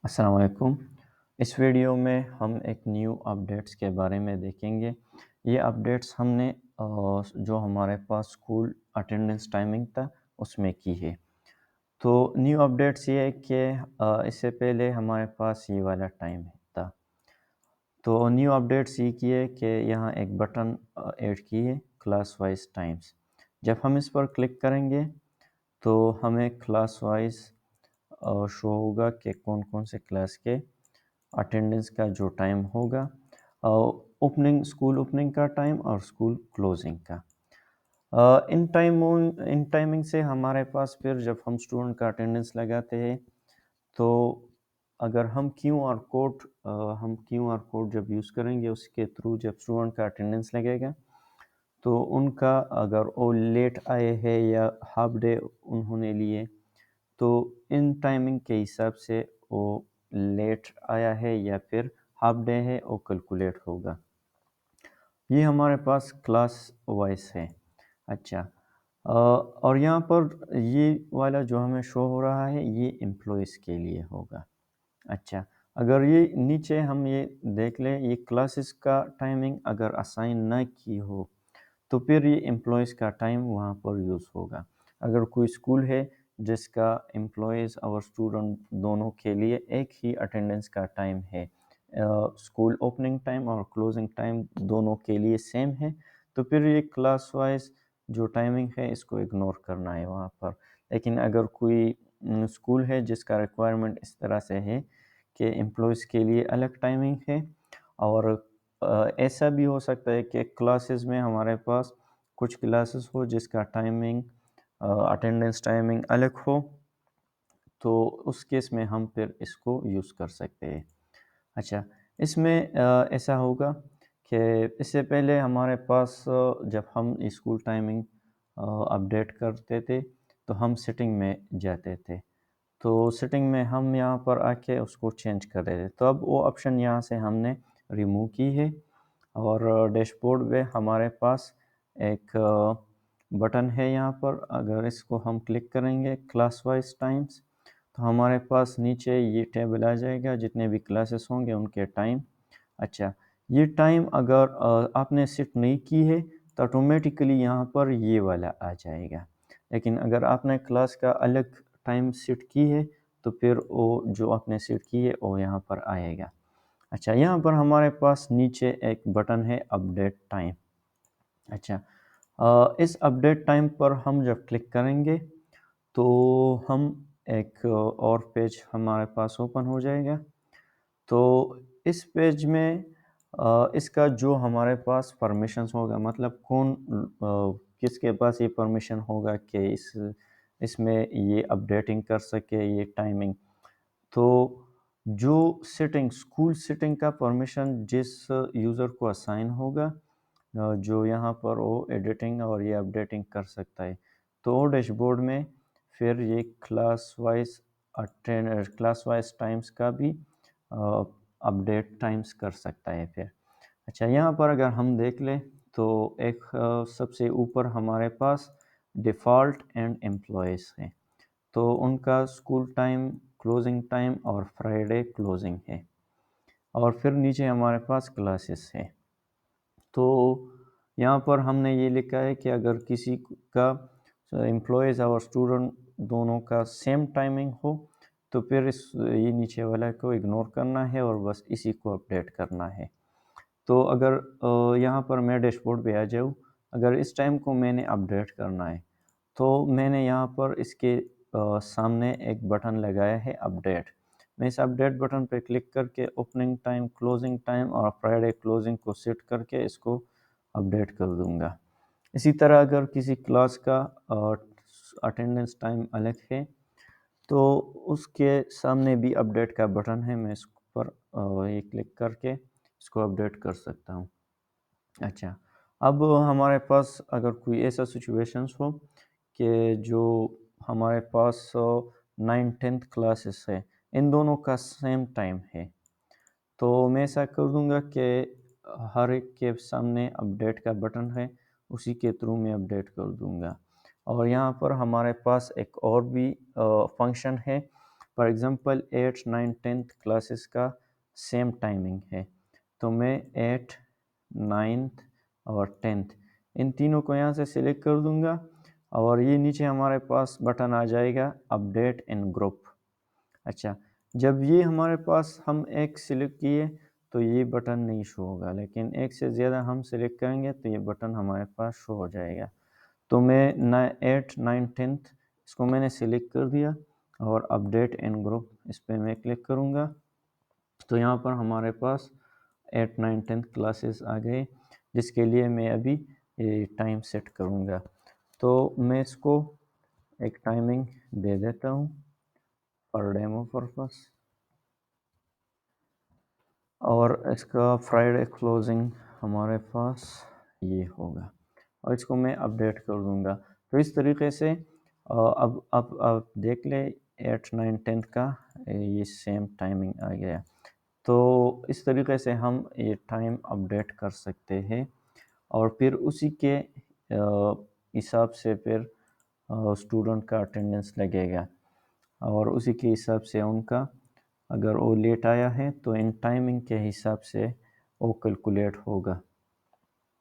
السلام علیکم۔ اس ویڈیو میں ہم ایک نیو اپڈیٹس کے بارے میں دیکھیں گے۔ یہ اپڈیٹس ہم نے جو ہمارے پاس اسکول اٹینڈنس ٹائمنگ تھا اس میں کی ہے۔ تو نیو اپڈیٹس یہ ہے کہ اس سے پہلے ہمارے پاس یہ والا ٹائم تھا۔ تو نیو اپڈیٹس یہ کی ہے کہ یہاں ایک بٹن ایڈ کی ہے کلاس وائز ٹائمز۔ جب ہم اس پر کلک کریں گے تو ہمیں کلاس وائز شو ہوگا کہ کون کون سے کلاس کے اٹینڈنس کا جو ٹائم ہوگا، اسکول اوپننگ کا ٹائم اور اسکول کلوزنگ کا۔ ان ٹائمنگ سے ہمارے پاس پھر جب ہم اسٹوڈنٹ کا اٹینڈنس لگاتے ہیں تو اگر ہم کیو آر کوڈ جب یوز کریں گے اس کے تھرو جب اسٹوڈنٹ کا اٹینڈنس لگے گا تو ان کا اگر وہ لیٹ آئے ہیں یا ہاف ڈے انہوں نے لیے تو ان ٹائمنگ کے حساب سے وہ لیٹ آیا ہے یا پھر ہاف ڈے ہے وہ کیلکولیٹ ہوگا۔ یہ ہمارے پاس کلاس وائز ہے۔ اچھا، اور یہاں پر یہ والا جو ہمیں شو ہو رہا ہے یہ امپلائیز کے لیے ہوگا۔ اچھا، اگر یہ نیچے ہم یہ دیکھ لیں یہ کلاسز کا ٹائمنگ اگر اسائن نہ کی ہو تو پھر یہ امپلائیز کا ٹائم وہاں پر یوز ہوگا۔ اگر کوئی اسکول ہے جس کا امپلائیز اور اسٹوڈنٹ دونوں کے لیے ایک ہی اٹینڈنس کا ٹائم ہے، اسکول اوپننگ ٹائم اور کلوزنگ ٹائم دونوں کے لیے سیم ہے، تو پھر یہ کلاس وائز جو ٹائمنگ ہے اس کو اگنور کرنا ہے وہاں پر۔ لیکن اگر کوئی اسکول ہے جس کا ریکوائرمنٹ اس طرح سے ہے کہ امپلائیز کے لیے الگ ٹائمنگ ہے، اور ایسا بھی ہو سکتا ہے کہ کلاسز میں ہمارے پاس کچھ کلاسز ہو جس کا ٹائمنگ اٹینڈنس ٹائمنگ الگ ہو، تو اس کیس میں ہم پھر اس کو یوز کر سکتے ہیں۔ اچھا، اس میں ایسا ہوگا کہ اس سے پہلے ہمارے پاس جب ہم اسکول ٹائمنگ اپڈیٹ کرتے تھے تو ہم سیٹنگ میں جاتے تھے، تو سیٹنگ میں ہم یہاں پر آ کے اس کو چینج کر رہے تھے، تو اب وہ آپشن یہاں سے ہم نے ریموو کی ہے، اور ڈیش بورڈ پہ ہمارے پاس ایک بٹن ہے یہاں پر۔ اگر اس کو ہم کلک کریں گے کلاس وائز ٹائمز تو ہمارے پاس نیچے یہ ٹیبل آ جائے گا جتنے بھی کلاسز ہوں گے ان کے ٹائم۔ اچھا، یہ ٹائم اگر آپ نے سیٹ نہیں کی ہے تو آٹومیٹیکلی یہاں پر یہ والا آ جائے گا، لیکن اگر آپ نے کلاس کا الگ ٹائم سیٹ کی ہے تو پھر وہ جو آپ نے سیٹ کی ہے وہ یہاں پر آئے گا۔ اچھا، یہاں پر ہمارے پاس نیچے ایک بٹن ہے اپڈیٹ ٹائم۔ اچھا، اس اپڈیٹ ٹائم پر ہم جب کلک کریں گے تو ہم ایک اور پیج ہمارے پاس اوپن ہو جائے گا۔ تو اس پیج میں اس کا جو ہمارے پاس پرمیشنز ہوگا، مطلب کس کے پاس یہ پرمیشن ہوگا کہ اس میں یہ اپڈیٹنگ کر سکے یہ ٹائمنگ، تو جو اسکول سیٹنگ کا پرمیشن جس یوزر کو اسائن ہوگا، جو یہاں پر وہ ایڈیٹنگ اور یہ اپڈیٹنگ کر سکتا ہے، تو وہ ڈیش بورڈ میں پھر یہ کلاس وائز ٹائمز کا بھی اپڈیٹ ٹائمز کر سکتا ہے پھر۔ اچھا، یہاں پر اگر ہم دیکھ لیں تو ایک سب سے اوپر ہمارے پاس ڈیفالٹ اینڈ امپلائیز ہیں، تو ان کا اسکول ٹائم، کلوزنگ ٹائم اور فرائیڈے کلوزنگ ہے، اور پھر نیچے ہمارے پاس کلاسز ہے۔ تو یہاں پر ہم نے یہ لکھا ہے کہ اگر کسی کا امپلائیز اور اسٹوڈنٹ دونوں کا سیم ٹائمنگ ہو تو پھر یہ نیچے والا کو اگنور کرنا ہے اور بس اسی کو اپڈیٹ کرنا ہے۔ تو اگر یہاں پر میں ڈیش بورڈ پہ آ جاؤں، اگر اس ٹائم کو میں نے اپڈیٹ کرنا ہے تو میں نے یہاں پر اس کے سامنے ایک بٹن لگایا ہے اپڈیٹ۔ میں اس اپڈیٹ بٹن پہ کلک کر کے اوپننگ ٹائم، کلوزنگ ٹائم اور فرائیڈے کلوزنگ کو سیٹ کر کے اس کو اپڈیٹ کر دوں گا۔ اسی طرح اگر کسی کلاس کا اٹینڈنس ٹائم الگ ہے تو اس کے سامنے بھی اپڈیٹ کا بٹن ہے، میں اس پر یہ کلک کر کے اس کو اپڈیٹ کر سکتا ہوں۔ اچھا، اب ہمارے پاس اگر کوئی ایسا سچویشنز ہو کہ جو ہمارے پاس 9th-10th کلاسز ہے، ان دونوں کا سیم ٹائم ہے، تو میں ایسا کر دوں گا کہ ہر ایک کے سامنے اپڈیٹ کا بٹن ہے، اسی کے تھرو میں اپڈیٹ کر دوں گا۔ اور یہاں پر ہمارے پاس ایک اور بھی فنکشن ہے فار ایگزامپل 8 9 10th کلاسز کا سیم ٹائمنگ ہے، تو میں 8 9th اور 10th ان تینوں کو یہاں سے سلیکٹ کر دوں گا، اور یہ نیچے ہمارے پاس بٹن آ جائے گا اپڈیٹ ان گروپ۔ اچھا، جب یہ ہمارے پاس ہم ایک سلیکٹ کیے تو یہ بٹن نہیں شو ہوگا، لیکن ایک سے زیادہ ہم سلیکٹ کریں گے تو یہ بٹن ہمارے پاس شو ہو جائے گا۔ تو میں 8 9 10th اس کو میں نے سلیکٹ کر دیا، اور اپڈیٹ ان گروپ اس پہ میں کلک کروں گا، تو یہاں پر ہمارے پاس 8 9 10th کلاسز آ گئے، جس کے لیے میں ابھی ٹائم سیٹ کروں گا۔ تو میں اس کو ایک ٹائمنگ دے دیتا ہوں پر ڈیمو پرپس، اور اس کا فرائیڈے کلوزنگ ہمارے پاس یہ ہوگا، اور اس کو میں اپڈیٹ کر دوں گا۔ تو اس طریقے سے اب آپ دیکھ لیں 8 9 10th کا یہ سیم ٹائمنگ آ گیا۔ تو اس طریقے سے ہم یہ ٹائم اپڈیٹ کر سکتے ہیں، اور پھر اسی کے حساب سے پھر اسٹوڈنٹ کا اٹینڈنس لگے گا، اور اسی کے حساب سے ان کا اگر وہ لیٹ آیا ہے تو ان ٹائمنگ کے حساب سے وہ کیلکولیٹ ہوگا۔